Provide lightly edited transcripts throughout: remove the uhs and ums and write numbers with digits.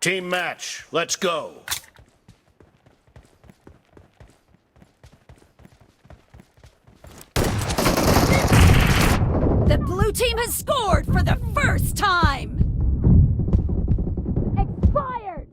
Team match, let's go. The blue team has scored for the first time! Expired!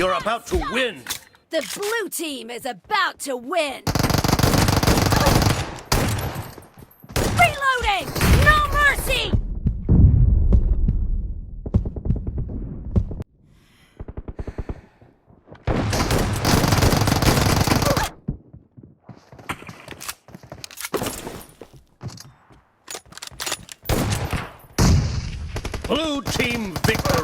You're about to win! The blue team is about to win! Reloading! No mercy! Blue team victory!